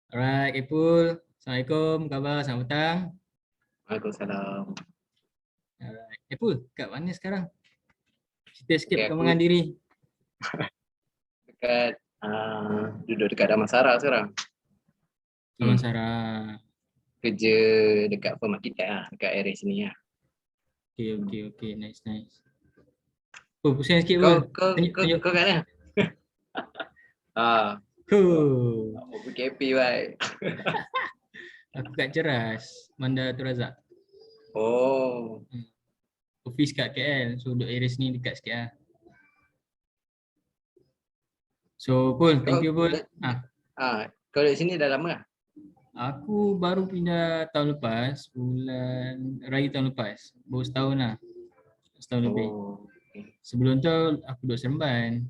Alright, Ipul. Assalamualaikum, khabar, selamat petang. Waalaikumsalam. Alright, Ipul, kat mana sekarang? Cerita sikit Okay, perkembangan aku diri. dekat duduk dekat Damansara sekarang. Damansara. Kerja dekat firm arkitek lah, dekat area sini lah. Okay, nice. Pul, pusing sikit Kau Pul. kau kau, Tunjuk. kau kat mana? Mau PKP baik. Aku kat Ceras, Bandar Tun Razak. Oh, Office kat KL, so duduk area sini dekat sikit lah. So Pul, thank kau you Pul. kau dari sini dah lama lah? Aku baru pindah tahun lepas, bulan Raya tahun lepas. Baru setahun lah. Setahun lebih. Okay. Sebelum tu aku duduk Seremban.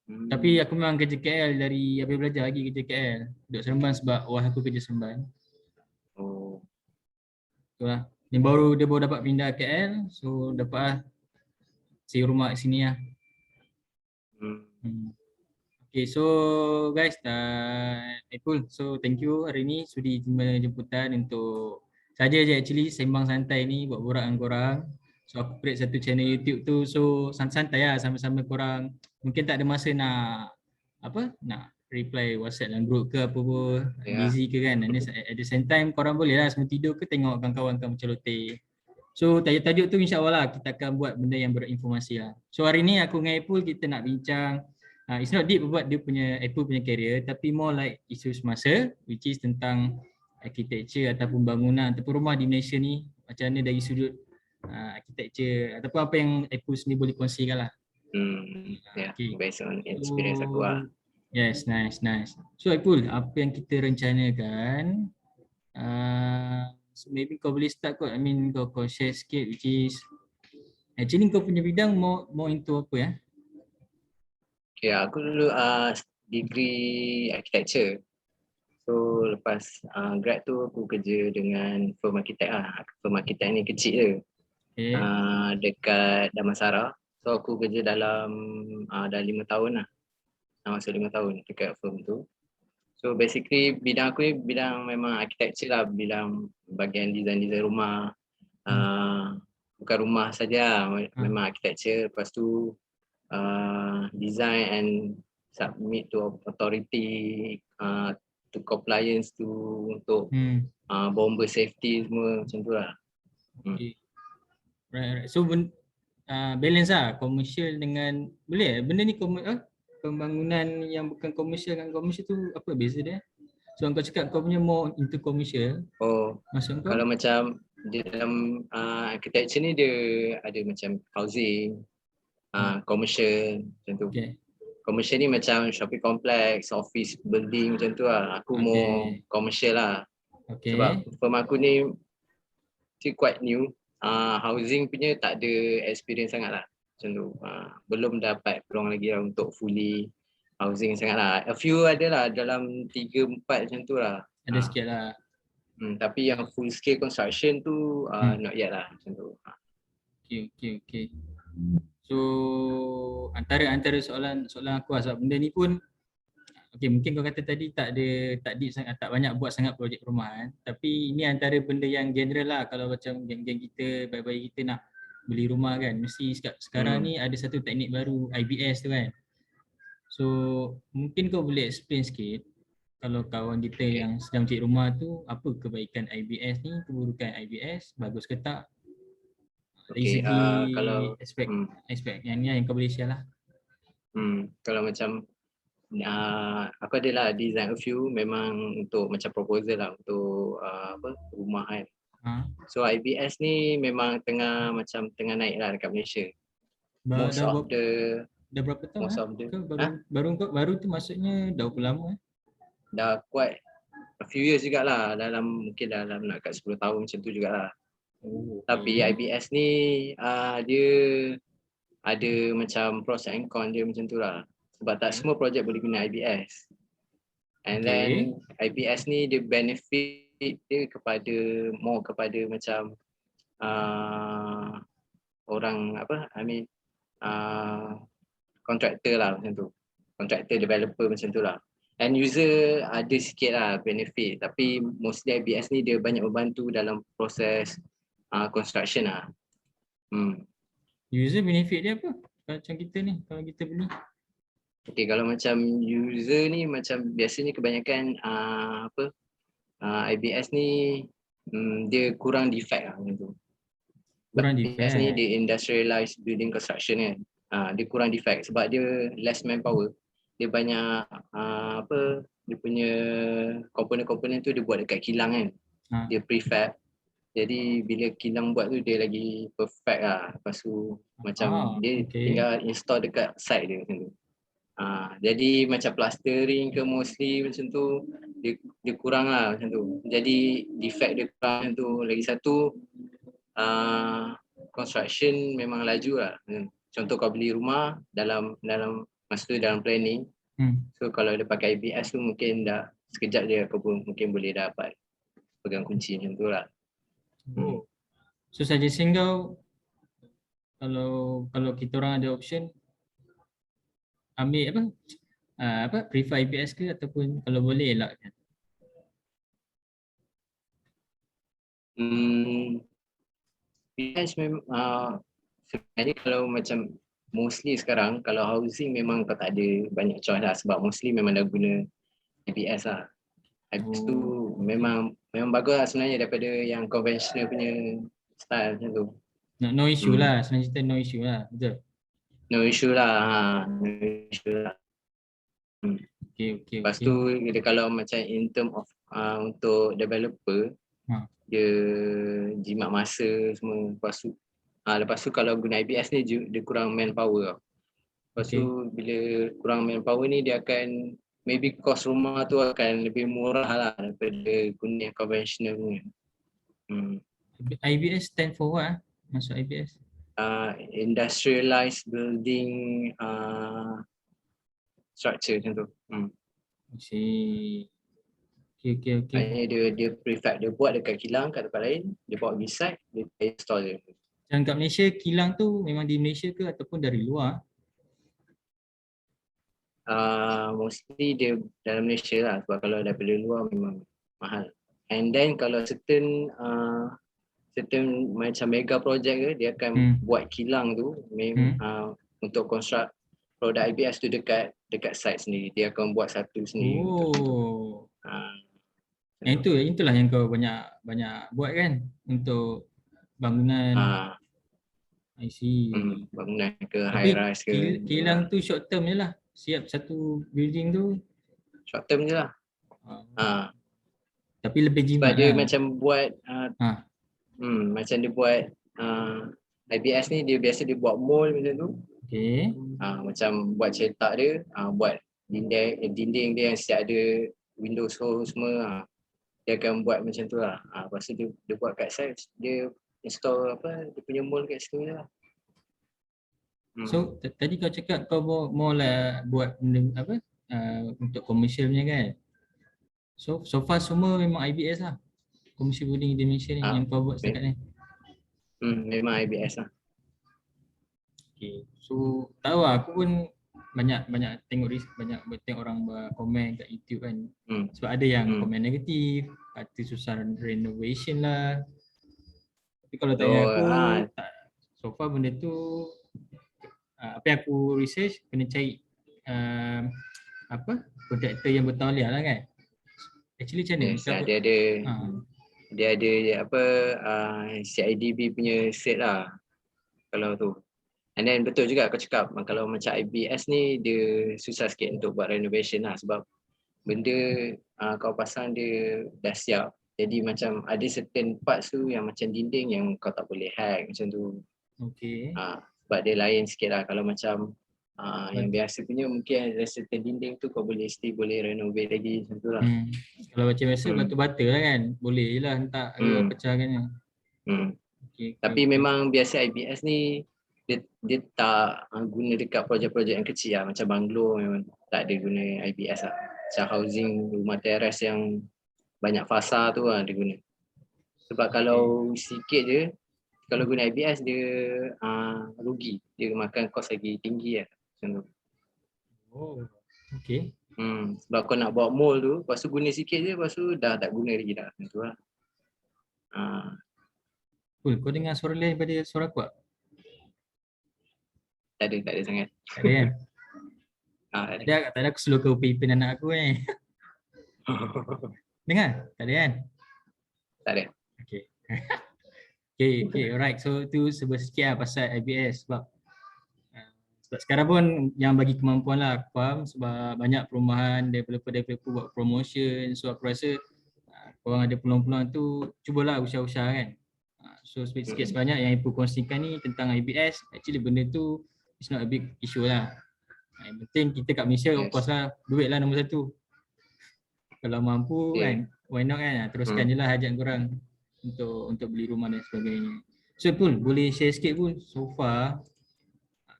Tapi aku memang kerja KL dari habis belajar lagi kerja KL. Duduk Seremban sebab aku kerja Seremban. Oh. Itulah. Dia baru dapat pindah KL, so dapat lah sewa rumah kat sini lah. Okay, so guys, cool. So thank you hari ni sudi terima jemputan untuk saja je actually sembang santai ni buat borak dengan korang. So aku create satu channel YouTube tu, so santai lah sama-sama korang. Mungkin tak ada masa nak reply WhatsApp dalam group ke apa pun, busy ke kan. And at the same time korang boleh lah semua tidur ke tengok kawan-kawan kamu celoteh. So tajuk-tajuk tu insyaAllah lah kita akan buat benda yang berinformasi lah. So hari ni aku dengan Ipul kita nak bincang, it's not deep buat dia punya Ipul punya career, tapi more like isu semasa, which is tentang architecture ataupun bangunan ataupun rumah di Malaysia ni, macam mana dari sudut architecture ataupun apa yang Ipul sendiri boleh kongsikan lah. Okay. Based on experience aku lah. Yes, nice. So Ipul, apa yang kita rencanakan, so maybe kau boleh start kot. I mean kau share sikit, which is actually kau punya bidang more into apa ya? Okay, aku dulu degree architecture. So lepas grad tu aku kerja dengan firm arkitek lah. Firm arkitek ni kecil je. Okay. Dekat Damansara. So aku kerja dalam dah 5 tahun lah. Masuk 5 tahun dekat firm tu. So basically bidang aku ni bidang memang architecture lah, bidang bahagian design rumah. Bukan rumah saja, memang architecture. Lepas tu design and submit to authority, to compliance tu untuk bomber safety semua macam tu lah. Okay. Right. So balance lah commercial dengan boleh benda ni pembangunan yang bukan komersial dengan komersial tu apa beza dia? So kau cakap kau punya more into commercial. Maksud kau? Kalau macam di dalam architecture ni dia ada macam housing, commercial macam tu. Okay. Commercial ni macam shopping complex, office building macam tu lah. Aku more commercial lah. Okay. Sebab firm aku ni still quite new. Housing punya tak ada experience sangat lah. Macam tu. Belum dapat peluang lagi lah untuk fully housing sangat lah. A few ada lah dalam 3-4 macam tu lah. Ada sikit lah. Tapi yang full scale construction tu not yet lah macam tu. Okay. So antara soalan aku lah, sebab benda ni pun mungkin kau kata tadi tak banyak buat sangat projek perumahan, tapi ini antara benda yang general lah. Kalau macam geng-geng kita, bayi-bayi kita nak beli rumah kan, mesti sekarang ni ada satu teknik baru, IBS tu kan. So mungkin kau boleh explain sikit kalau kawan kita yang sedang cari rumah tu, apa kebaikan IBS ni, keburukan IBS, bagus ke tak? Dari segi kalau aspek yang ni yang kau boleh share lah. Kalau macam aku adalah design a few memang untuk macam proposal lah untuk rumah kan. So IBS ni memang tengah naik lah dekat Malaysia. Dah berapa tahun? Baru tu maksudnya dah berapa lama? Dah quite a few years jugalah, mungkin dalam nak kat 10 tahun macam tu jugalah. Tapi IBS ni dia ada macam pros and cons dia macam tu lah. Sebab tak semua projek boleh guna IBS. And then IBS ni dia benefit dia kepada macam orang kontraktor lah macam tu. Kontraktor developer macam tu lah. end user ada sikit lah benefit, tapi mostly IBS ni dia banyak membantu dalam proses construction lah. User benefit dia apa? Macam kita ni, kalau kita beli. Okay, kalau macam user ni macam biasanya kebanyakan IBS ni dia kurang defect lah macam tu. Kurang IBS ni defect. dia industrialized building construction kan. Dia kurang defect sebab dia less manpower. Dia banyak dia punya komponen-komponen tu dia buat dekat kilang kan. Dia prefab. Jadi bila kilang buat tu dia lagi perfect lah. Lepas tu macam dia tinggal install dekat site dia macam tu. Jadi macam plastering ke mostly macam tu dia kurang lah macam tu. Jadi defect dia kurang macam tu. Lagi satu construction memang laju lah. Contoh kau beli rumah dalam masa tu dalam planning. So kalau dia pakai IBS tu mungkin dah sekejap je kau pun mungkin boleh dapat pegang kunci macam tu lah. So suggestion kau kalau kita orang ada option ambil prefer IBS ke ataupun kalau boleh elakkan? IBS memang sebenarnya kalau macam mostly sekarang kalau housing memang kau tak ada banyak choice lah sebab mostly memang dah guna IBS lah. IBS tu memang bagus lah sebenarnya daripada yang conventional punya style macam tu. No issue lah, senang cerita no issue lah, betul? No issue lah, no issue lah. Okay. Lepas tu dia kalau macam in term of untuk developer, dia jimat masa semua. Lepas tu kalau guna IBS ni dia kurang manpower. Lepas tu bila kurang manpower ni dia akan maybe cost rumah tu akan lebih murah lah daripada guna yang conventional punya. IBS stand for what? Masuk IBS? Industrialized building structure macam tu. Okay. Dia prefab, dia buat dekat kilang kat tempat lain, dia bawa pergi site, dia install je. Macam kat Malaysia, kilang tu memang di Malaysia ke ataupun dari luar? Mostly dia dalam Malaysia lah sebab kalau daripada luar memang mahal. And then kalau certain macam mega project ke, dia akan buat kilang tu untuk construct produk IBS tu dekat site sendiri. Dia akan buat satu sendiri. Itulah yang kau banyak buat kan untuk bangunan. I see. Bangunan ke high rise ke. Tapi kilang tu short term je lah. Siap satu building tu. Short term je lah. Tapi lebih jimat sebab dia lah. macam buat macam dia buat IBS ni dia biasa dia buat mold macam tu. Macam buat cetak dia, buat dinding dia yang siap ada windows hole semua. Dia akan buat macam tu lah. Lepas tu dia buat kat site, dia install dia punya mold kat situ je lah. So tadi kau cakap kau mau lah buat benda untuk commercial punya kan. So far semua memang IBS lah. Commercial building di Malaysia ni yang kau buat setakat ni. Memang IBS lah. Okay. So tahu lah, aku pun banyak tengok orang komen kat YouTube kan. Sebab ada yang komen negatif, kata susah renovation lah. Tapi kalau tanya aku, so far benda tu apa yang aku research, kena cari kontraktor yang bertauliah lah kan. Actually macam mana? Dia ada CIDB punya set lah kalau tu. And then betul juga kau cakap kalau macam IBS ni dia susah sikit untuk buat renovation lah sebab benda kau pasang dia dah siap. Jadi macam ada certain parts tu yang macam dinding yang kau tak boleh hack macam tu. Sebab dia lain sikit lah. Kalau macam yang biasa punya mungkin ada certain dinding tu kau still boleh renovate lagi macam tu lah. Kalau macam biasa batu-bata lah kan, boleh je lah hentak pecahkannya. Tapi memang biasa IBS ni dia tak guna dekat projek-projek yang kecil lah. Macam banglo memang tak ada guna IBS lah. Macam housing, rumah teres yang banyak fasa tu lah dia guna. Sebab kalau sikit je, kalau guna IBS dia rugi. Dia makan kos lagi tinggi lah. Macam tu. Okay. Sebab kau nak buat mall tu, lepas tu guna sikit je, lepas tu dah tak guna lagi dah. Macam tu lah. Cool. Kau dengar suara lain daripada suara aku tak? Tak ada sangat. Tak ada kan? Tak Tak ada aku slow ke upin anak aku ni. Dengar? Tak ada kan? Tak ada. Okay. Okay, alright. So tu sikit lah pasal IBS sebab sekarang pun yang bagi kemampuan lah aku faham sebab banyak perumahan developer buat promotion, so aku rasa korang ada peluang-peluang tu cubalah usaha-usaha kan. So sikit sebanyak yang Ibu kongsikan ni tentang IBS, actually benda tu it's not a big issue lah. Yang penting kita kat Malaysia of course lah, duit lah nombor satu. Kalau mampu kan, why not kan, teruskan je lah hajat korang untuk beli rumah dan sebagainya. So Pul, boleh share sikit pun so far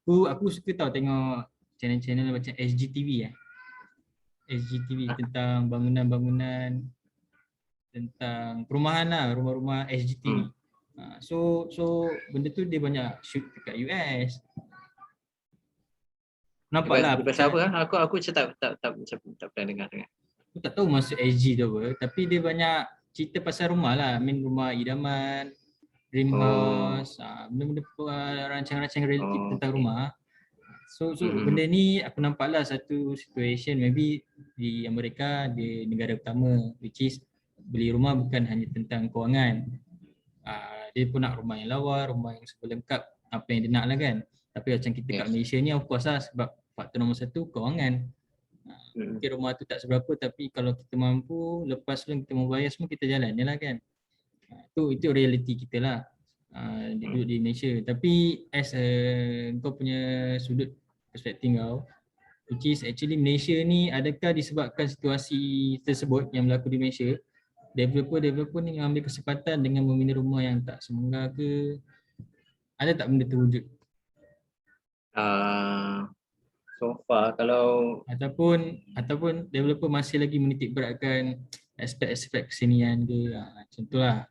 aku suka tahu tengok channel-channel macam SGTV SGTV tentang bangunan-bangunan, tentang perumahan lah, rumah-rumah SGTV. So benda tu dia banyak shoot dekat US. Nampak lah. Pasal apa? Aku macam tak pernah dengar sangat. Aku tak tahu maksud SG tu apa, tapi dia banyak cerita pasal rumah lah. Rumah idaman, dream house, benda-benda rancang-rancang relatif tentang rumah. So benda ni aku nampak lah satu situation maybe di Amerika, di negara utama, which is beli rumah bukan hanya tentang kewangan. Dia pun nak rumah yang lawa, rumah yang serba lengkap, apa yang dia nak lah kan. Tapi macam kita kat Malaysia ni of course lah, sebab faktor nombor satu kewangan. Mungkin rumah tu tak seberapa, tapi kalau kita mampu, lepas sebelum kita mau bayar semua, kita jalan je lah kan. Itu realiti kita lah duduk di Malaysia. Tapi as kau punya sudut perspektif kau, which is actually Malaysia ni, adakah disebabkan situasi tersebut yang berlaku di Malaysia, developer ni ambil kesempatan dengan membina rumah yang tak semangga ke? Ada tak benda terwujud? So far kalau ataupun developer masih lagi menitik beratkan aspek-aspek kesenian ke, macam tu lah.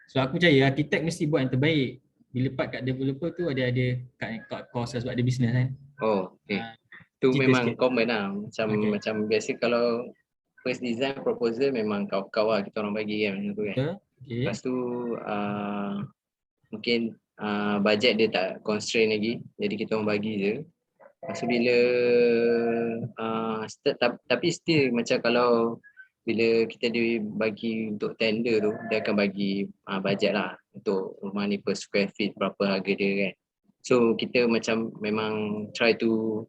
So aku percaya arkitek mesti buat yang terbaik. Bila part kat developer tu ada kat cost sebab dia business kan. Tu memang sikit. Common lah. Macam biasa kalau first design proposal memang kau lah kita orang bagi kan macam tu kan. Lepas tu mungkin budget dia tak constrain lagi, jadi kita orang bagi je. Lepas tu bila tapi still macam kalau bila kita dibagi untuk tender tu, dia akan bagi budget lah untuk rumah ni per square feet berapa harga dia kan. So kita macam memang try to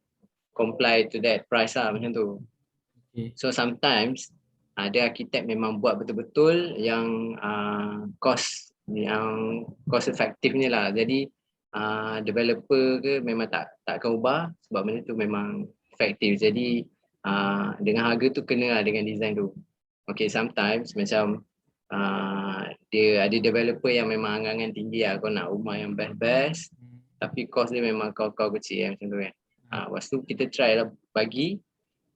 comply to that price lah macam tu. So sometimes ada arkitek memang buat betul-betul yang cost effective ni lah. Jadi developer ke memang tak akan ubah sebab benda tu memang efektif. Jadi dengan harga tu kena lah dengan design tu. Okay, sometimes macam dia ada developer yang memang angan-angan tinggi lah. Kau nak rumah yang best-best tapi cost dia memang kau kecil macam tu kan. Lepas tu kita try lah bagi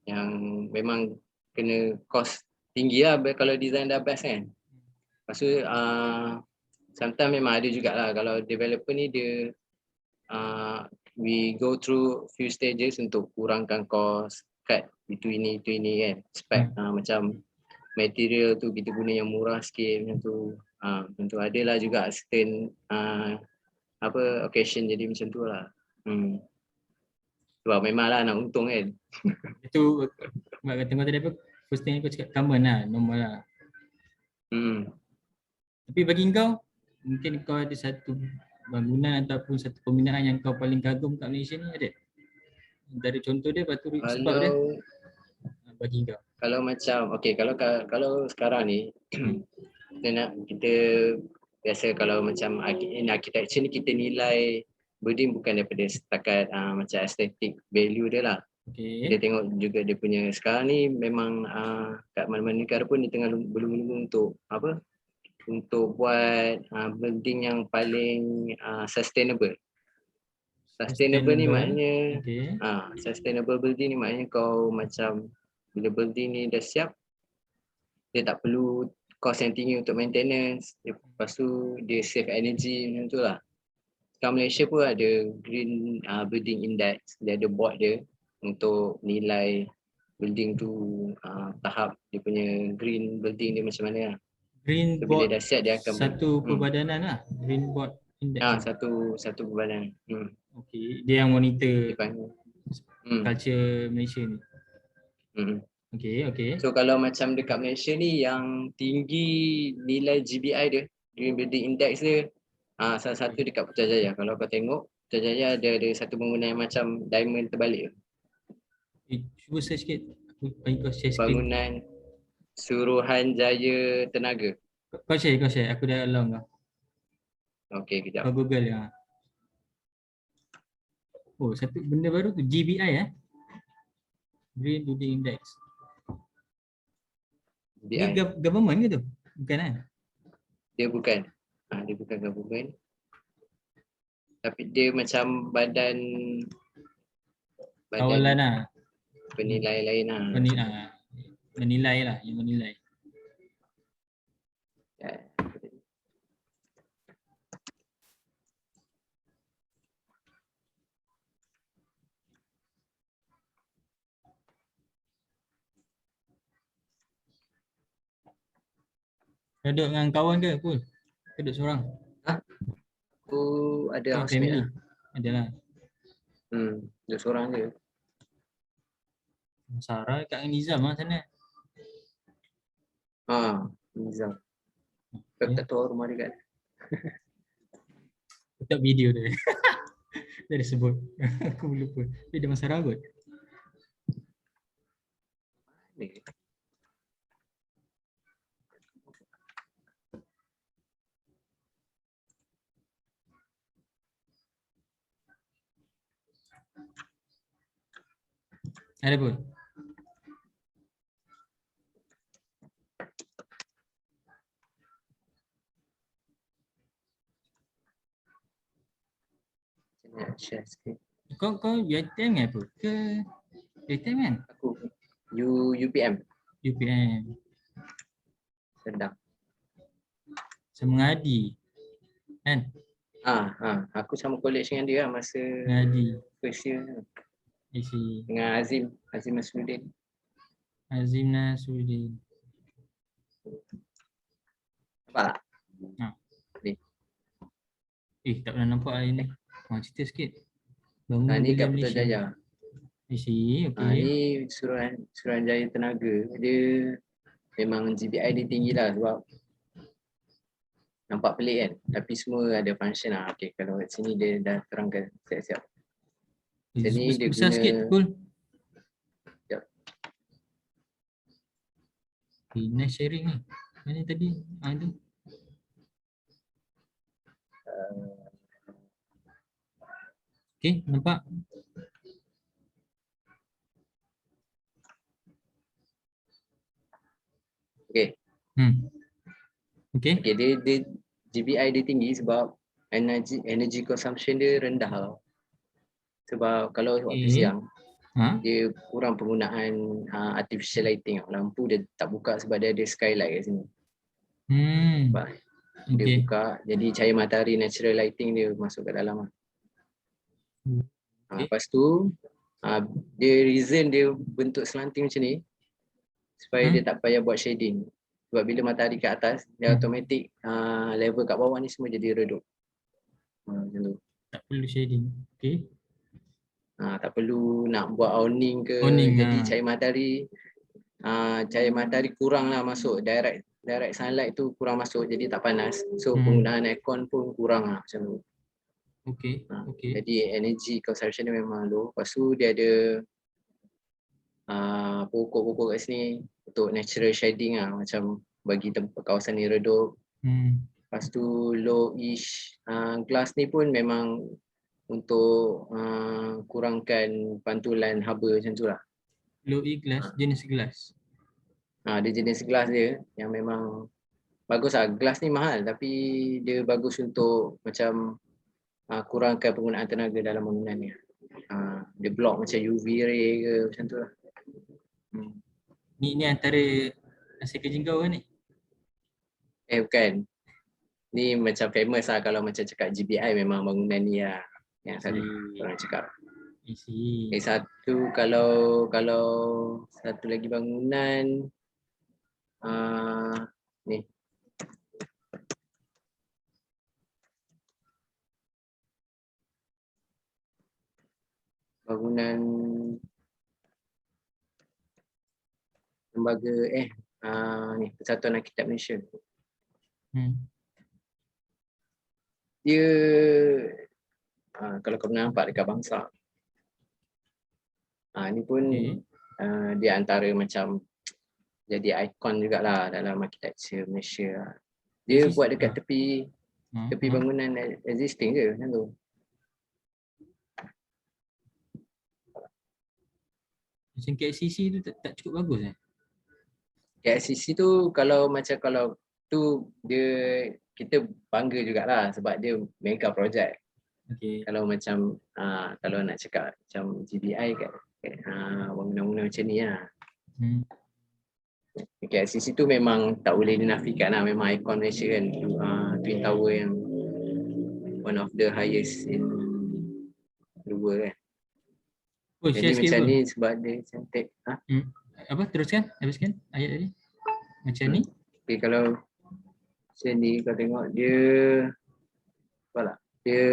yang memang kena cost tinggi lah kalau design dah best kan. Lepas tu sometimes memang ada jugalah kalau developer ni dia we go through few stages untuk kurangkan cost, cut itu ini kan, spec macam material tu kita guna yang murah sikit macam tu. Macam tu adalah juga certain occasion jadi macam tu lah. Sebab memanglah nak untung kan. Itu mak kata tadi apa, first thing aku cakap common lah, normal lah. Tapi bagi kau, mungkin kau ada satu bangunan ataupun satu pembinaan yang kau paling kagum kat Malaysia ni, ada? Dari contoh dia, lepas tu sebab dia bagi kau. Kalau macam, okay, kalau sekarang ni kita biasa kalau macam architecture ni kita nilai building bukan daripada setakat macam aesthetic value dia lah. Kita tengok juga dia punya sekarang ni memang kat mana-mana negara pun dia tengah belum untuk untuk buat building yang paling sustainable. Sustainable ni maknanya sustainable building ni maknanya kau macam bila building ni dah siap, dia tak perlu cost yang tinggi untuk maintenance. Lepas tu dia save energy macam tu lah. Sekarang Malaysia pun ada Green Building Index. Dia ada board dia untuk nilai building tu tahap dia punya green building dia macam mana lah. Green So bila board dah siap dia akan satu perbadanan lah. Green board index. satu badan. Okey, dia yang monitor Dia panggil. culture Malaysia ni. Okey. So kalau macam dekat Malaysia ni yang tinggi nilai GBI dia, Green Building Index dia, salah satu dekat Putrajaya. Kalau kau tengok, Putrajaya ada satu bangunan yang macam diamond terbalik. Cuba search sikit. Aku bagi kau share screen. Bangunan Suruhanjaya Tenaga. Kau share. Aku dah along kau. Okey, kejap. Kau Google ya. Oh, satu benda baru tu GBI Green Building Index. Ni GBI. government ke tu? Bukan kan? Dia bukan. Dia bukan government. Tapi dia macam badan Kawalan lah. penilai lain lah. Menilai lah, yang menilai. Kau duduk dengan kawan ke Pul? Kau duduk seorang? Aku ada housemate family lah. Adalah. Duduk seorang je. Sarah kat Nizam lah sana. Nizam. Kau tak tahu rumah dia kat. Tetap video dia. Dia dah sebut. Aku lupa. Dia Damansara Sarah kot. Ada pun. Share sikit. Kau UiTM apa? Ke UiTM kan? Aku UPM. UPM. Sedang. Semangadi. Kan? Aku sama college dengan dia lah masa Semangadi. first year. Isi. Dengan Azim Nasruddin. Azim Nasruddin. Nampak tak? Ni. Tak pernah nampak hari ni. Cerita sikit. Ni kat Putrajaya. Isi, okey. Ni Suruhanjaya Tenaga. Dia memang GBI dia tinggi lah sebab nampak pelik kan. Tapi semua ada function lah. Okay, kalau kat sini dia dah terangkan siap-siap. Sini dia besar guna sikit Pul. Nice sharing ni. Mana tadi? Itu. Okay, nampak? Okay. Okay. Dia GBI dia tinggi sebab energy consumption dia rendah lah. Sebab kalau waktu siang dia kurang penggunaan artificial lighting. Lampu dia tak buka sebab dia ada skylight kat sini. Sebab dia buka, jadi cahaya matahari natural lighting dia masuk ke dalam. Lepas tu dia reason dia bentuk selanting macam ni supaya dia tak payah buat shading. Sebab bila matahari kat atas, dia automatik level kat bawah ni semua jadi redup. Macam tu. Tak perlu shading. Okay. Tak perlu nak buat awning ke. Jadi cahaya matahari kurang lah masuk. Direct sunlight tu kurang masuk, jadi tak panas. So penggunaan aircon pun kurang lah macam tu. Okay. Jadi energy consumption dia memang low. Lepas tu dia ada pokok-pokok kat sini untuk natural shading lah, macam bagi tempat kawasan ni redup. Lepas tu low-ish glass ni pun memang untuk kurangkan pantulan haba macam tu lah. Low-E glass, jenis glass? Dia jenis glass dia yang memang bagus lah. Glass ni mahal tapi dia bagus untuk macam kurangkan penggunaan tenaga dalam bangunan ni. Dia block macam UV ray ke macam tu lah. Ni antara hasil kerja kau kan ni? Bukan. Ni macam famous lah kalau macam cakap GBI memang bangunan ni lah yang selalu orang cakap. I see. Satu kalau satu lagi bangunan ni bangunan lembaga ni Persatuan Arkitek Malaysia. Dia kalau kau pernah nampak dekat Bangsa. Ni pun dia antara macam jadi ikon jugalah dalam architecture Malaysia. Dia buat dekat tepi bangunan existing je macam tu. Macam KLCC tu tak cukup bagus KLCC tu kalau tu dia kita bangga jugalah sebab dia mega project. Okay. Kalau macam kalau nak cakap macam GBI kat bangunan-bangunan macam ni lah. KLCC tu memang tak boleh dinafikan lah, memang ikon Malaysia kan. Twin Tower yang one of the highest in the world kan. Jadi macam ni sebab dia cantik. Apa, teruskan, habiskan ayat tadi. Macam ni. Okay, kalau macam ni kau tengok dia dia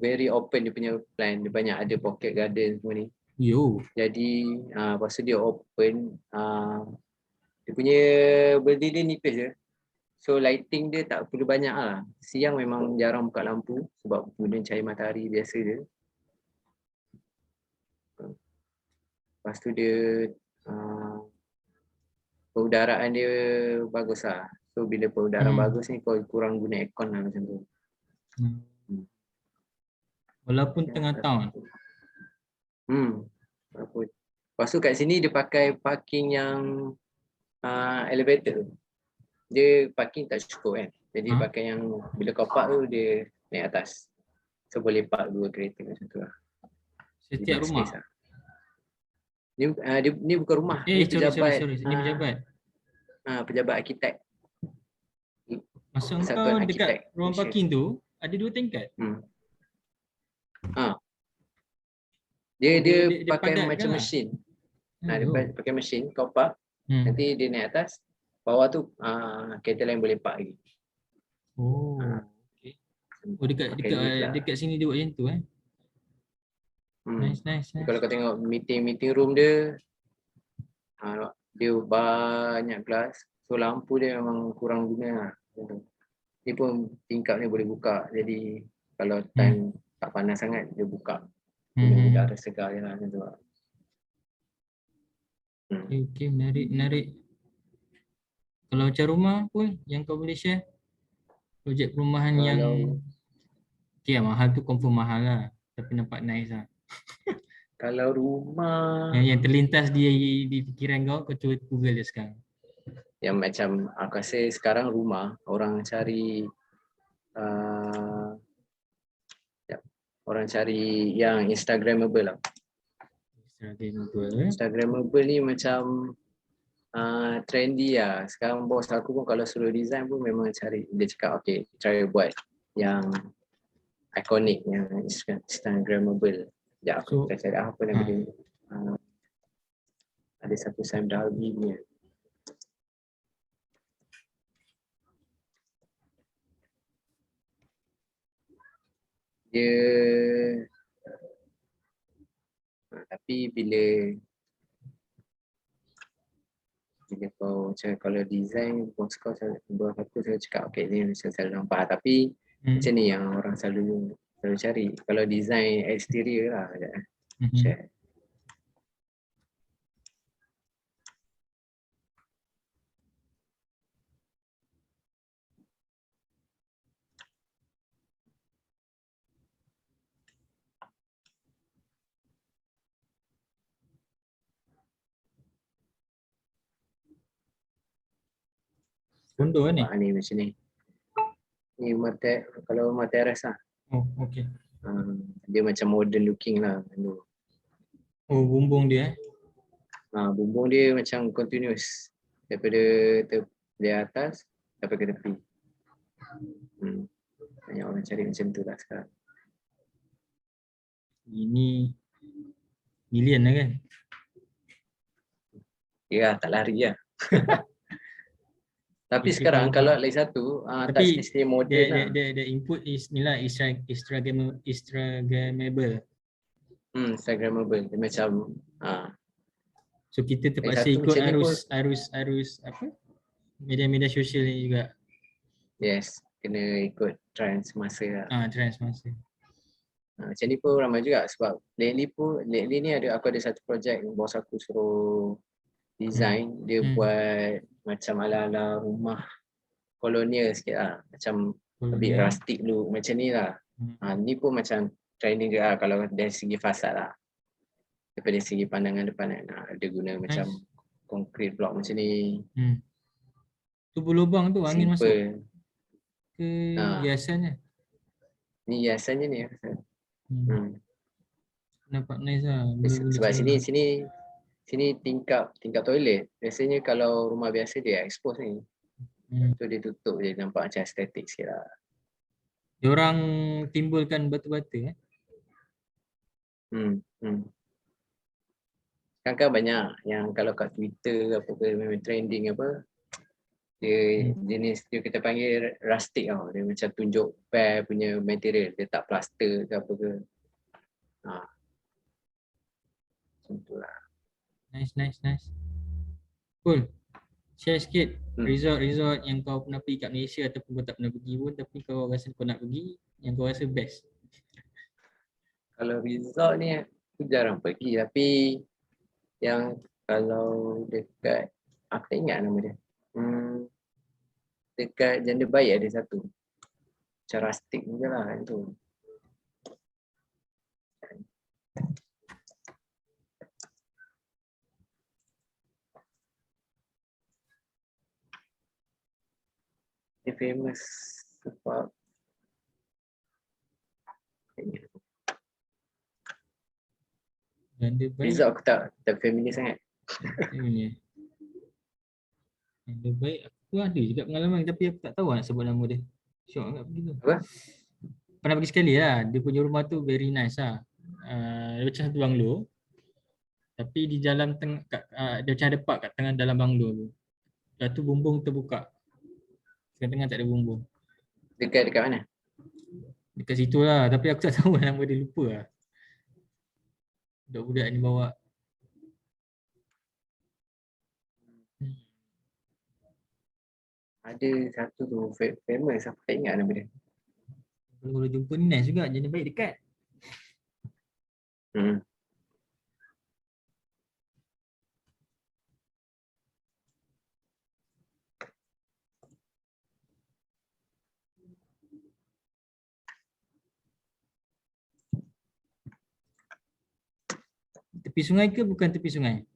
very open dia punya plan, dia banyak ada pocket garden semua ni. Jadi lepas tu dia open, dia punya berdiri nipis je. So lighting dia tak perlu banyak lah. Siang memang jarang buka lampu sebab guna cahaya matahari biasa je. Lepas tu dia perudaraan dia bagus lah. So bila perudaraan bagus ni kau kurang guna aircon lah macam tu. Walaupun tengah town. Lepas tu kat sini dia pakai parking yang elevator. Dia parking tak cukup kan. Jadi pakai yang bila kau park tu dia naik atas. So boleh park 2 kereta macam tu lah. Setiap rumah? Lah. Ni bukan rumah. Ni pejabat. Ini pejabat. Pejabat arkitek. Masa kau dekat ruang parking tu ada 2 tingkat? Dia pakai macam mesin. Dia pakai mesin, kau park. Nanti dia naik atas. Bawah tu kereta lain boleh park lagi. Dekat sini dia buat macam tu Nice. Kalau kau tengok meeting room dia, dia banyak glass. So lampu dia memang kurang guna lah. Ni pun tingkap ni boleh buka. Jadi kalau time tak panas sangat, dia buka. Guna udara segar je lah macam tu lah. Okay, menarik. Kalau macam rumah pun yang kau boleh share? Projek perumahan yang mahal tu confirm mahal lah. Tapi nampak nice lah. Kalau rumah yang terlintas di fikiran kau cuba Google je sekarang. Yang macam aku rasa sekarang rumah orang cari yang Instagramable lah. Instagramable ni macam trendy lah. Sekarang bos aku pun kalau suruh design pun memang cari, dia cakap okay, try buat yang ikonik, yang Instagramable. Sekejap aku cari apa nama dia. Ada satu Sam Dalby punya. Dia tapi bila kau macam kalau design bos aku cakap okay ni saya selalu nampak, tapi macam ni yang orang selalu cari. Kalau design exterior lah share. Kondo kan ni? Ni macam ni. Ni kalau rumah teras lah. Okay. Dia macam modern looking lah. Bumbung dia bumbung dia macam continuous. Daripada atas sampai ke tepi. Banyak orang cari macam tu lah sekarang. Ini Million lah kan. Ya, tak lari lah. Tapi Itu sekarang kalau kalau lagi satu, touch tapi screen modern lah. the input is ni lah Instagramable. Instagramable. Dia macam, So kita lagi terpaksa satu ikut macam ni pun, arus apa? Media-media sosial ni juga. yes, kena ikut trend semasa lah. Trends masa. Macam ni pun ramai juga sebab lately ni aku ada satu projek bos aku suruh design, dia buat macam ala-ala rumah kolonial sikit lah, macam a bit rustic look macam ni lah. Ni pun macam trending juga lah kalau dari segi fasad lah. Daripada segi pandangan depan dia guna macam concrete block macam ni. Tu berlubang tu angin masuk Simple. ke biasanya? Ni biasanya ni. Nampak nice lah. Sebab sini tingkap toilet. Biasanya kalau rumah biasa dia expose ni. So dia tutup je, nampak macam estetik sikit lah. Diorang timbulkan batu-batu Sekarang kan banyak yang kalau kat Twitter apa ke memang trending apa, dia jenis dia kita panggil rustic tau. Dia macam tunjuk bare punya material, dia tak plaster ke apa ke. Macam tu lah. Nice. Cool. Share sikit resort yang kau pernah pergi kat Malaysia ataupun kau tak pernah pergi pun tapi kau rasa kau nak pergi, yang kau rasa best. Kalau resort ni aku jarang pergi, tapi yang kalau dekat, aku tak ingat nama dia. Dekat Janda Baik ada satu. Macam rustic je lah yang tu. Dia famous sebab Janda Baik. resort aku tak familiar sangat. Janda Baik aku ada juga pengalaman tapi aku tak tahu nak sebut nama dia. Syok agak pergi tu. Apa? Pernah pergi sekali lah. Dia punya rumah tu very nice lah. Dia macam satu banglo. Tapi di dalam tengah dia macam ada park kat tengah dalam banglo tu. Lepas tu bumbung terbuka. Tengah-tengah tak ada bumbung. Dekat mana? Dekat situ lah. Tapi aku tak tahu nama dia, lupa lah. Budak-budak ni bawa. Ada satu tu famous, aku tak ingat nama dia. Kalau jumpa ni nice juga, Janda Baik dekat. Tepi sungai ke bukan tepi sungai?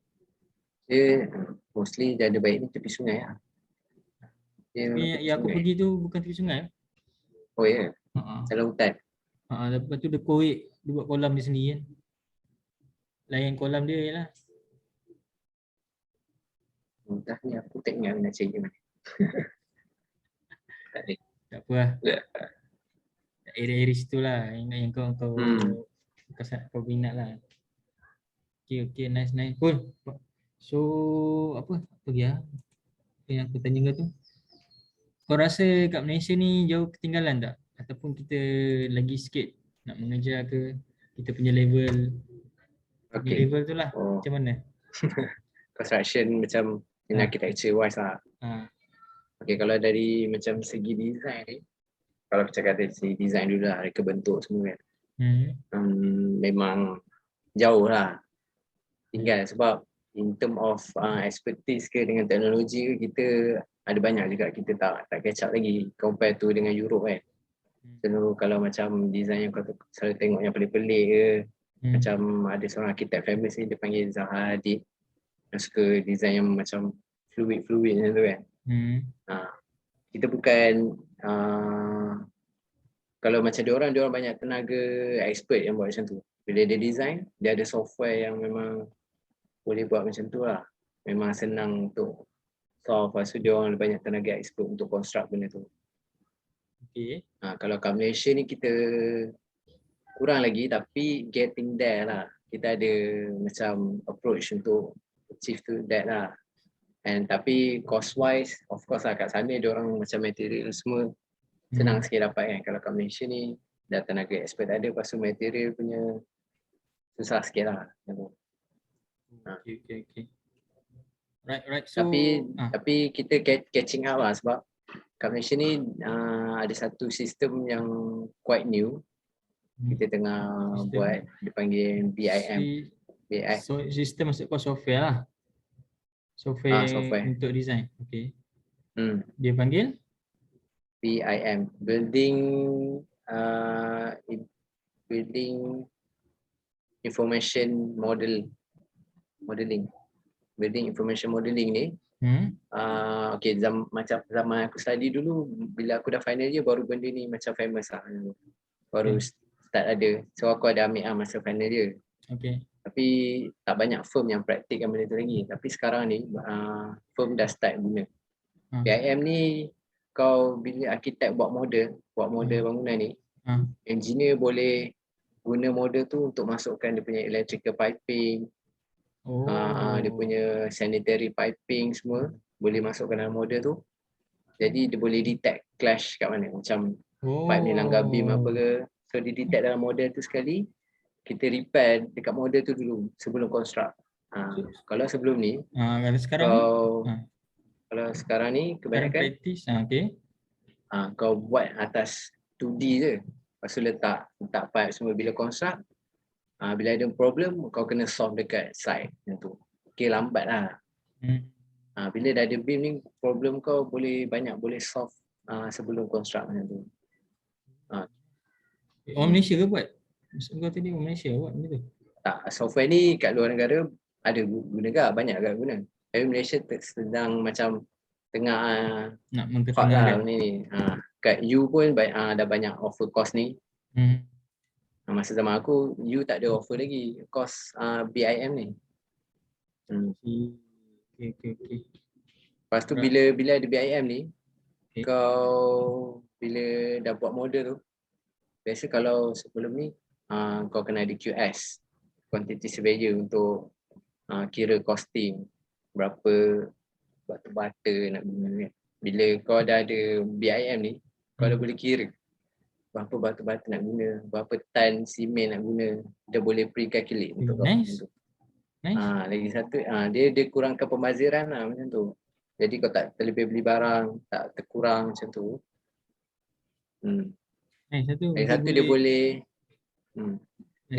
Dia mostly Janda Baik ni tepi sungai lah. Yang aku pergi tu bukan tepi sungai. Oh ya? Dalam hutan? Lepas tu dia korek, dia buat kolam dia sendiri kan. Layan kolam dia je lah. Entah ni aku tak ingat nak cari mana. Tak apa lah. Area-area situ lah yang kau minat lah. Okay, nice. Cool. So, apa lagi lah yang aku tanya kau tu? Kau rasa kat Malaysia ni jauh ketinggalan tak? Ataupun kita lagi sikit nak mengejar ke kita punya level? Level tu lah, macam mana? Construction macam in architecture wise lah. Okay, kalau dari macam segi design ni, kalau kita kata segi design dulu lah, reka bentuk semua kan. Memang jauh lah. Tinggal sebab in term of expertise ke dengan teknologi ke, kita ada banyak juga kita tak catch up lagi compare tu dengan Europe kan. So, kalau macam design yang kau selalu tengok yang pelik-pelik ke, macam ada seorang arkitek famous ni dia panggil Zaha Hadid, yang suka design yang macam fluid macam tu kan. Kita bukan kalau macam diorang banyak tenaga expert yang buat macam tu. Bila dia design, dia ada software yang memang boleh buat macam tu lah. Memang senang untuk solve. Lepas tu diorang ada banyak tenaga expert untuk construct benda tu. Kalau kat Malaysia ni kita kurang lagi tapi getting there lah. kita ada macam approach untuk achieve to that lah. And tapi cost wise of course lah kat sana dia orang macam material semua senang sikit dapat kan. Kalau kat Malaysia ni dah tenaga expert ada, lepas tu material punya susah sikit lah. Okay. Right. So Tapi kita catching up lah sebab kat Malaysia ni ada satu sistem yang quite new. Kita tengah buat, dipanggil BIM. So sistem maksud kau software lah. Software untuk design. Okay. Dia panggil BIM, Building Information Modeling. Building Information Modeling ni okay, macam zaman aku study dulu, bila aku dah final year baru benda ni macam famous lah. Baru start ada. So aku ada ambil masa final year. Okay. Tapi tak banyak firm yang praktikkan benda tu lagi. Tapi sekarang ni firm dah start guna. BIM ni kau bila arkitek buat model bangunan ni, engineer boleh guna model tu untuk masukkan dia punya electrical piping, dia punya sanitary piping semua boleh masukkan dalam model tu. Jadi dia boleh detect clash kat mana, macam pipe ni langgar beam apa ke. So dia detect dalam model tu sekali, kita repair dekat model tu dulu sebelum construct. Kalau sebelum ni, kalau sekarang ni kebanyakan kau buat atas 2D je. Lepas tu letak pipe semua, bila construct, bila ada problem kau kena solve dekat site macam tu. Okay, lambat lah. Bila dah ada beam ni, problem kau boleh solve sebelum construct macam tu. Orang Malaysia ke buat? Kau tadi orang Malaysia buat benda tu? Tak, software ni kat luar negara ada guna ke, banyak ke guna. Tapi Malaysia sedang macam tengah nak hot lah ni. Kat U pun dah banyak offer course ni. Masa zaman aku, U tak ada offer lagi course BIM ni. Okay. Lepas tu bila ada BIM ni, kau bila dah buat model tu, biasa kalau sebelum ni kau kena ada QS, quantity surveyor, untuk kira costing berapa batu-bata nak guna. Bila kau dah ada BIM ni, kau dah boleh kira berapa batu-bata nak guna, berapa tan simen nak guna. Dia boleh pre-calculate untuk kau. Nice. Lagi satu, dia kurangkan pembaziran lah macam tu. Jadi kau tak terlebih beli barang, tak terkurang macam tu. Lagi satu dia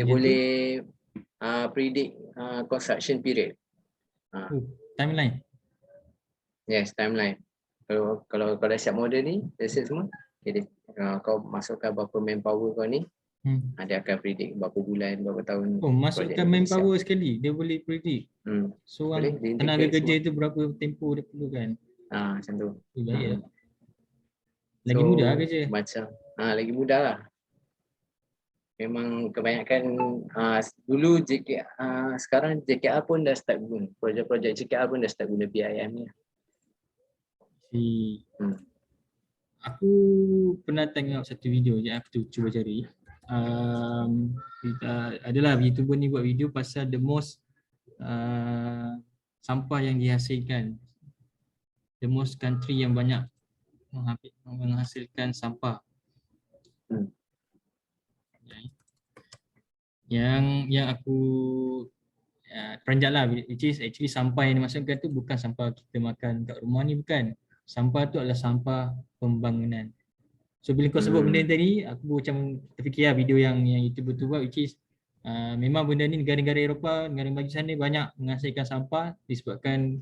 boleh predict construction period. Timeline. Yes, timeline. Kalau kau dah siap model ni, dah siap semua, kau masukkan berapa manpower kau ni, dia akan predict berapa bulan, berapa tahun. Masukkan manpower sekali, dia boleh predict. So tenaga kerja tu berapa tempoh dia perlukan. Macam tu. Lagi mudah kerja. Lagi mudah lah. Memang kebanyakan dulu sekarang JKR pun dah start guna. Projek-projek JKR pun dah start guna BIM ni. Aku pernah tengok satu video je, aku cuba cari. Adalah YouTuber ni buat video pasal the most sampah yang dihasilkan. The most country yang banyak menghasilkan sampah. Yang aku peranjat lah, which is actually sampah yang dimasukkan tu bukan sampah kita makan kat rumah ni, bukan. Sampah tu adalah sampah pembangunan. So bila kau sebut benda tadi, aku macam terfikir lah video yang YouTuber tu buat, which is memang benda ni negara-negara Eropah, negara maju sana banyak menghasilkan sampah disebabkan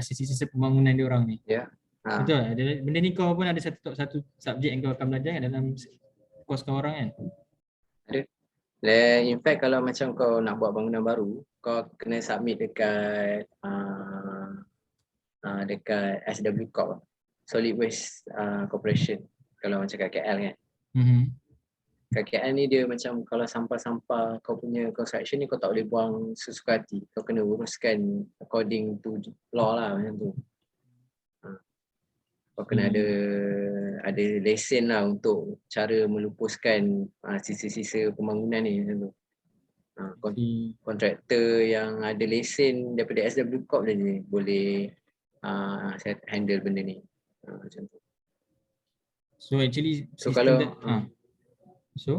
sisa-sisa pembangunan dia orang ni. Betul. Benda ni kau pun ada satu subjek yang kau akan belajar dalam kos kau orang kan? Ada. In fact kalau macam kau nak buat bangunan baru, kau kena submit dekat SW Corp, Solid Waste Corporation. Kalau macam kat KL kan. Kat KL ni dia macam kalau sampah-sampah kau punya construction ni kau tak boleh buang sesuka hati. Kau kena uruskan according to law lah macam tu. Kau kena ada lesen lah untuk cara melupuskan sisa-sisa pembangunan ni macam tu. Kontraktor yang ada lesen daripada SW Corp je boleh handle benda ni. Macam tu. So actually So sistem kalau so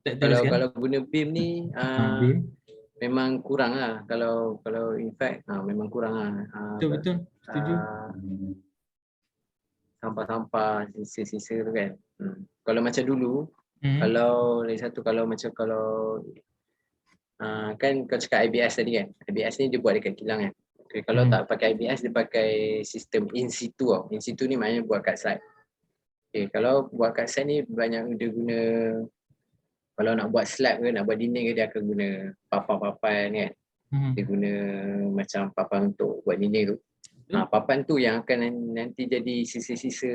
teruskan. kalau guna BIM ni BIM. memang kurang lah. Kalau in fact memang kurang lah. Betul, setuju. Sampah-sampah, sisa-sisa tu kan. Kalau macam dulu, kalau lagi satu, kalau kan kau cakap IBS tadi kan. IBS ni dia buat dekat kilang kan. Okay, kalau tak pakai IBS, dia pakai sistem in situ tau. In situ ni maknanya buat kat site. Okay, kalau buat kat site ni banyak dia guna, kalau nak buat slab ke, nak buat dinding ke, dia akan guna papan-papan kan. Dia guna macam papan untuk buat dinding tu. Papan tu yang akan nanti jadi sisa-sisa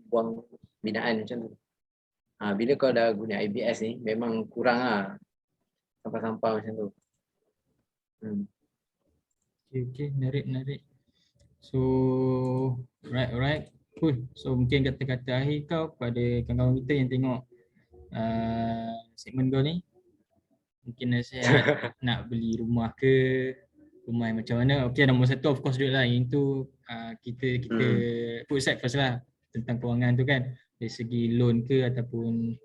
buang binaan macam tu. Bila kau dah guna IBS ni, memang kurang lah sampah-sampah macam tu. Okay, menarik. So, alright, cool. So mungkin kata-kata akhir kau pada kawan-kawan kita yang tengok segmen kau ni, mungkin nasihat nak beli rumah ke, rumah yang macam mana. Okay, nombor satu of course duit lah. Yang tu kita put aside first lah tentang kewangan tu kan. Dari segi loan ke ataupun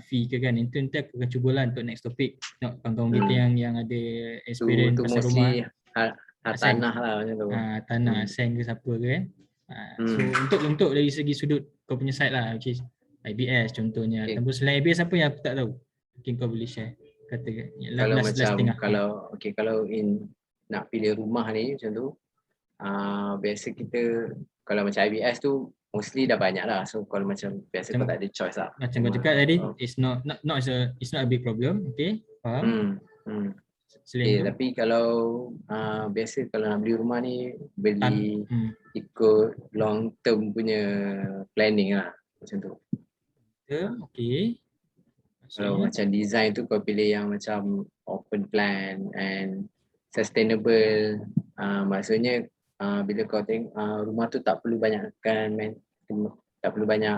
fee ke kan. Itu nanti aku akan cuba lah untuk next topic. Tengok kawan-kawan kita yang ada experience pasal rumah. Tanah lah macam tu. Tanah, asing ke siapa ke kan. So untuk dari segi sudut kau punya side lah, which is IBS contohnya. Ataupun selain IBS apa yang aku tak tahu? Mungkin kau boleh share. Kata kalau macam kalau nak pilih rumah ni macam tu, biasa kita kalau macam IBS tu mostly dah banyak lah. So kalau macam biasa kau tak ada choice lah. Macam kau cakap tadi, it's not a big problem. Okay, faham. Okay, tapi kalau biasa kalau nak beli rumah ni beli ikut long term punya planning lah macam tu. Okay. Kalau macam design tu kau pilih yang macam open plan and sustainable. Maksudnya bila kau tengok rumah tu tak perlu banyak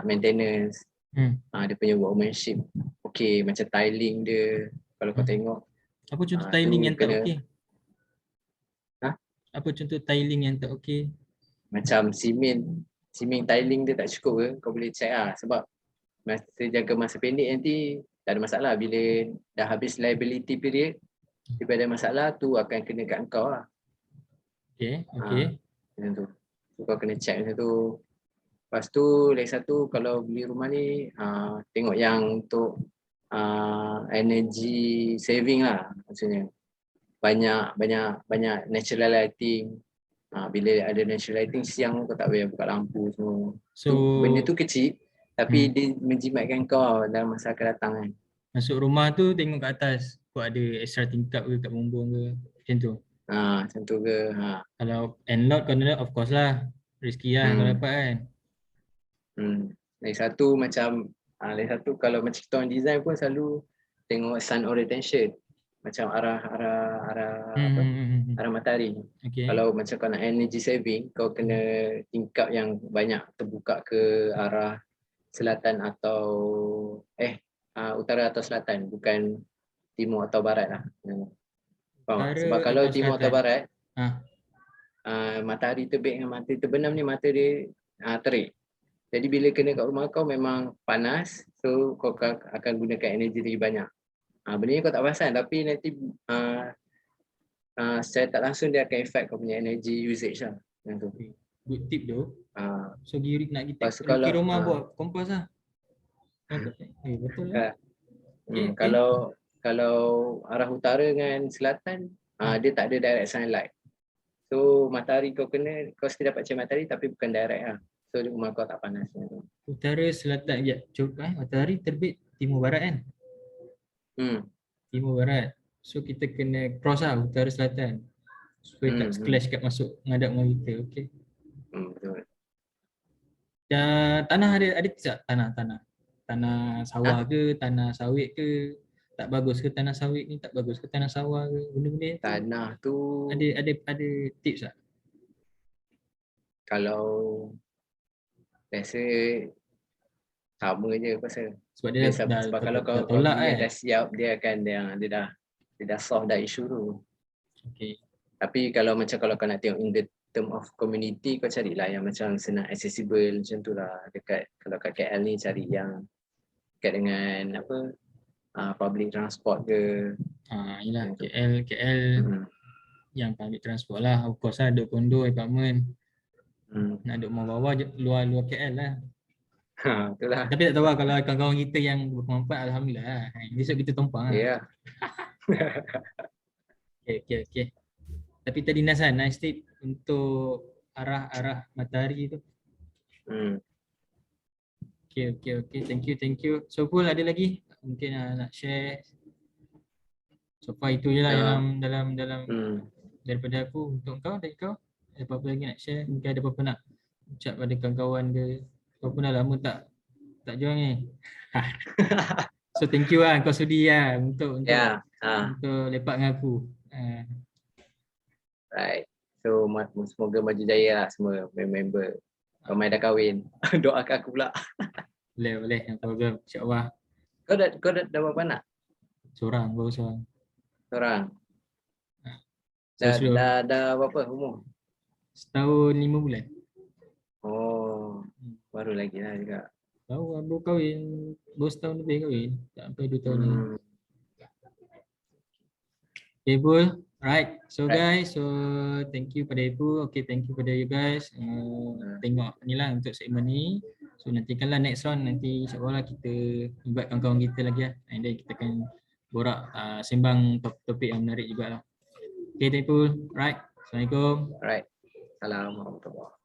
maintenance. Dia punya workmanship okay, macam tiling dia. Kalau kau tengok apa contoh tiling yang tak okey? Apa contoh tiling yang tak okey? Macam simen tiling dia tak cukup ke? Kau boleh check lah. Sebab masa pendek nanti tak ada masalah. Bila dah habis liability period, bila ada masalah tu akan kena kat kau lah. Okay. Macam tu. Kau kena check macam tu. Lepas tu lagi satu, kalau beli rumah ni tengok yang untuk energy saving lah. Maksudnya banyak natural lighting. Bila ada natural lighting siang kau tak payah buka lampu semua. So benda tu kecil tapi dia menjimatkan kau dalam masa akan datang kan. Masuk rumah tu tengok kat atas, kau ada extra tingkap ke kat bumbung ke, macam tu. Macam tu ke. Kalau landlord kau of course lah, rezeki lah kau dapat kan. Lagi satu kalau macam kita orang design pun selalu tengok sun orientation. Macam arah matahari. Kalau macam kau nak energy saving, kau kena tingkap yang banyak terbuka ke arah selatan atau utara atau selatan, bukan timur atau barat lah. Sebab kalau timur atau barat, matahari terbit dengan matahari terbenam ni mata dia terik. Jadi bila kena kat rumah kau memang panas, so kau akan gunakan energi lagi banyak. Benda ni kau tak perasan tapi nanti secara tak langsung dia akan affect kau punya energy usage lah. Good tip tu. So nak kita kalau rumah buat kompas lah. Betul lah. Kalau arah utara dengan selatan, dia tak ada direct sunlight. So matahari kau still dapat cahaya matahari tapi bukan direct lah. So rumah kau tak panas. Utara, selatan, matahari terbit timur barat kan? Timur barat. So kita kena cross lah utara selatan. Supaya tak splash kat masuk ngadap dengan kita. Okay. Betul. Dan tanah ada tak tanah sawah ke, tanah sawit ke? Tak bagus ke tanah sawit ni, tak bagus ke tanah sawah ke, benda-benda tu. Tanah tu ada tips tak? Kalau biasa sama je pasal. Sebab dia Sebab kalau dah kau tolak dia kan. dah siap, dia dah solve dah isu tu. Okay. Tapi kalau kau nak tengok in the term of community, kau carilah yang macam senang accessible macam tu lah. Kalau kat KL ni cari yang dekat dengan public transport ke. Yelah, Macam tu. KL yang public transport lah. Of course lah, duduk kondo, apartment. Nak duduk bawah luar KL lah. Itulah. Tapi tak tahu lah, kalau kawan-kawan kita yang bermanfaat, alhamdulillah lah. Besok kita tumpang lah. Ya. Okay. Tapi tadi nice tip untuk arah matahari tu. Okay. Thank you. So Pul, ada lagi? Mungkin nak share. So far itu je lah dalam daripada aku untuk kau, dari kau. Ada apa-apa lagi nak share? Mungkin ada apa-apa nak ucap pada kawan-kawan ke? Kau pun dah lama tak join ni. So thank you lah kau sudi lah untuk lepak dengan aku. Right. So semoga maju jaya lah semua member. Ramai dah kahwin. Doakan aku pula. Boleh. No problem. InsyaAllah. Kau dah berapa anak? Baru seorang. Dah berapa umur? Setahun 5 bulan. Oh, baru lagi lah juga. Baru kahwin. Baru setahun lebih kahwin. Tak sampai 2 tahun lagi. Okay, Pul. Right. So guys, thank you pada Ibu. Okay, thank you pada you guys. Tengok ni lah untuk segmen ni. So nantikanlah next round, nanti insyaAllah kita invite kawan-kawan kita lagi lah. And then kita akan borak sembang topik yang menarik juga lah. Okay, thank you. Right. Assalamualaikum. Right. Assalamualaikum warahmatullahi wabarakatuh.